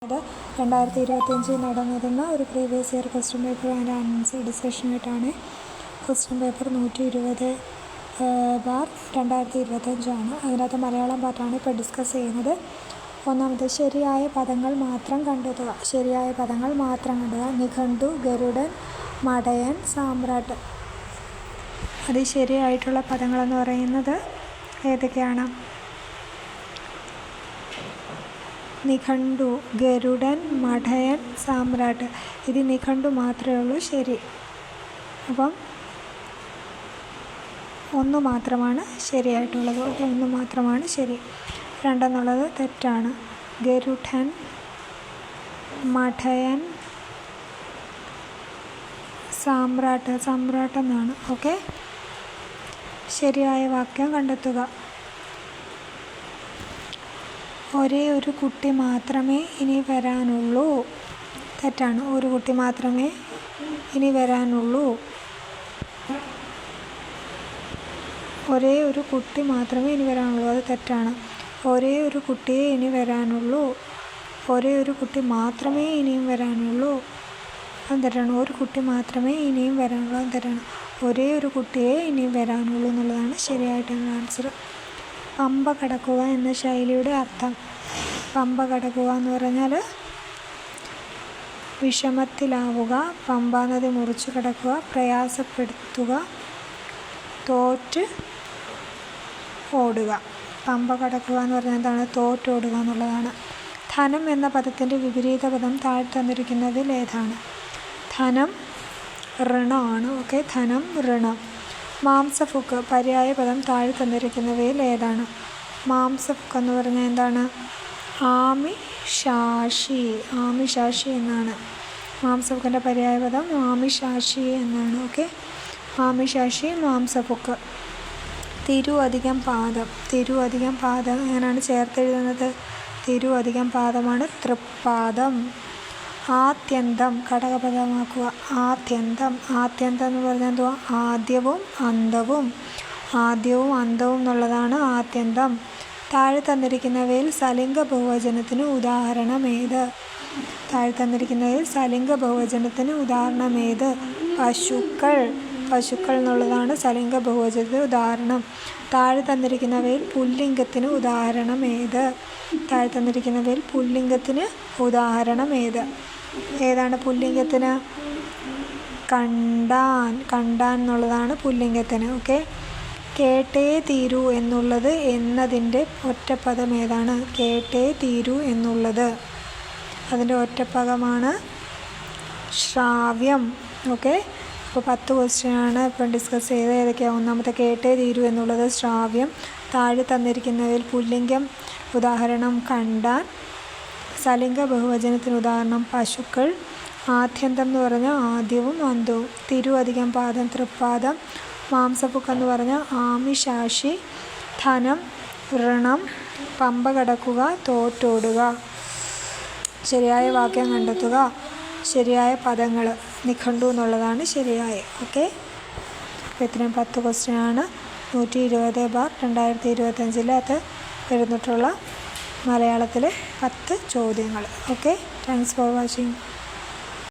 അത് 2025 നടന്നിരുന്ന ഒരു previous year question paper and answer ഡിസ്കഷനായിട്ടാണ്. ക്വസ്റ്റ്യൻ പേപ്പർ 120/2025 അതിനകത്ത് മലയാളം പാർട്ടാണ് ഇപ്പോൾ ഡിസ്കസ് ചെയ്യുന്നത്. ഒന്നാമത്തെ ശരിയായ പദങ്ങൾ മാത്രം കണ്ടെത്തുക. ശരിയായ പദങ്ങൾ മാത്രം കണ്ടെത്തുക. നിഘണ്ടു, ഗരുഡൻ, മടയൻ, സാമ്രാട്ട്. അത് ശരിയായിട്ടുള്ള പദങ്ങളെന്ന് പറയുന്നത് ഏതൊക്കെയാണ്? നിഘണ്ടു, ഗരുഡൻ, മടയൻ, സാമ്രാട്ട്. ഇത് നിഘണ്ടു മാത്രമേ ഉള്ളൂ ശരി. അപ്പം ഒന്ന് മാത്രമാണ് ശരിയായിട്ടുള്ളത്. ഒന്ന് മാത്രമാണ് ശരി. രണ്ടെന്നുള്ളത് തെറ്റാണ്. ഗരുഡൻ, മടയൻ, സാമ്രാട്ട്. സമ്രാട്ടെന്നാണ്. ഓക്കെ. ശരിയായ വാക്യം കണ്ടെത്തുക. ഒരേ ഒരു കുട്ടി മാത്രമേ ഇനി വരാനുള്ളൂ. തെറ്റാണ്. ഒരു കുട്ടി മാത്രമേ ഇനി വരാനുള്ളൂ. ഒരേ ഒരു കുട്ടി മാത്രമേ ഇനി വരാനുള്ളൂ. അത് തെറ്റാണ്. ഒരേ ഒരു കുട്ടിയെ ഇനി വരാനുള്ളൂ. ഒരേ ഒരു കുട്ടി മാത്രമേ ഇനിയും വരാനുള്ളൂ. അത് തെറ്റാണ്. ഒരു കുട്ടി മാത്രമേ ഇനിയും വരാനുള്ളൂ. അത് തെറ്റാണ്. ഒരേ ഒരു കുട്ടിയെ ഇനിയും വരാനുള്ളൂ എന്നുള്ളതാണ് ശരിയായിട്ടുള്ള ആൻസർ. പമ്പ കടക്കുക എന്ന ശൈലിയുടെ അർത്ഥം. പമ്പ കടക്കുക എന്ന് പറഞ്ഞാൽ വിഷമത്തിലാവുക, പമ്പാ നദി മുറിച്ച് കടക്കുക, പ്രയാസപ്പെടുത്തുക, തോറ്റ് ഓടുക. പമ്പ കടക്കുക എന്ന് പറഞ്ഞാൽ എന്താണ്? തോറ്റോടുക എന്നുള്ളതാണ്. ധനം എന്ന പദത്തിൻ്റെ വിപരീത പദം താഴെ തന്നിരിക്കുന്നതിൽ ഏതാണ്? ധനം ഋണമാണ്. ഓക്കെ. ധനം ഋണം. മാംസഭുക്ക് പര്യായ പദം താഴെ തന്നിരിക്കുന്നവയിൽ ഏതാണ്? മാംസഭുക്ക് എന്ന് പറഞ്ഞാൽ എന്താണ്? ആമിഷാശി. ആമിഷാശി എന്നാണ്. മാംസഭുക്കിൻ്റെ പര്യായ പദം ആമിഷാശി എന്നാണ്. ഓക്കെ. ആമിഷാശി, മാംസഭുക്ക്. തിരു അധികം പാദം. തിരു അധികം പാദം എങ്ങനെയാണ് ചേർത്തെഴുതുന്നത്? തിരു അധികം പാദമാണ് തൃപ്പാദം. ആദ്യന്തം ഘടകപദമാക്കുക. ആദ്യന്തം. ആദ്യന്തം എന്ന് പറഞ്ഞാൽ എന്തുവാ? ആദ്യവും അന്തവും. ആദ്യവും അന്തവും എന്നുള്ളതാണ് ആദ്യന്തം. താഴെ തന്നിരിക്കുന്നവയിൽ സലിംഗ ബഹുവചനത്തിന് ഉദാഹരണം ഏത്? താഴെ തന്നിരിക്കുന്നവയിൽ സലിംഗ ബഹുവചനത്തിന് ഉദാഹരണം ഏത്? പശുക്കൾ. പശുക്കൾ എന്നുള്ളതാണ് സലിംഗ ബഹുവചനത്തിന് ഉദാഹരണം. താഴെ തന്നിരിക്കുന്നവയിൽ പുല്ലിംഗത്തിന് ഉദാഹരണം ഏത്? താഴെ തന്നിരിക്കുന്നവയിൽ പുല്ലിംഗത്തിന് ഉദാഹരണം ഏത്? ഏതാണ് പുല്ലിംഗത്തിന്? കണ്ടാൻ. കണ്ടാൻ എന്നുള്ളതാണ് പുല്ലിംഗത്തിന്. ഓക്കെ. കേട്ടേ തീരൂ എന്നുള്ളത് എന്നതിൻ്റെ ഒറ്റപ്പദം ഏതാണ്? കേട്ടേ തീരൂ എന്നുള്ളത് അതിൻ്റെ ഒറ്റപ്പദമാണ് ശ്രാവ്യം. ഓക്കെ. ഇപ്പോൾ 10 ക്വസ്റ്റ്യനാണ് ഇപ്പം ഡിസ്കസ് ചെയ്തത്. ഏതൊക്കെയാണ്? ഒന്നാമത്തെ കേട്ടേ തീരൂ എന്നുള്ളത് ശ്രാവ്യം. താഴെ തന്നിരിക്കുന്നതിൽ പുല്ലിംഗം ഉദാഹരണം കണ്ടാൻ. സലിംഗ ബഹുവചനത്തിന് ഉദാഹരണം പശുക്കൾ. ആദ്യന്തം എന്ന് പറഞ്ഞാൽ ആദ്യവും അന്തവും. തിരു അധികം പാദം തൃപ്പാദം. മാംസഭുക്ക് എന്ന് പറഞ്ഞാൽ ആമിഷാശി. ധനം ഋണം. പമ്പ കടക്കുക, തോറ്റോടുക. ശരിയായ വാക്യം കണ്ടെത്തുക. ശരിയായ പദങ്ങൾ. നിഘണ്ടു എന്നുള്ളതാണ് ശരിയായ. ഓക്കെ. അപ്പോൾ ഇത്രയും 10 ക്വസ്റ്റ്യനാണ് 120/2025 അത് വരുന്നിട്ടുള്ള മലയാളത്തിലെ 10 ചോദ്യങ്ങൾ. ഓക്കെ. Thanks for watching.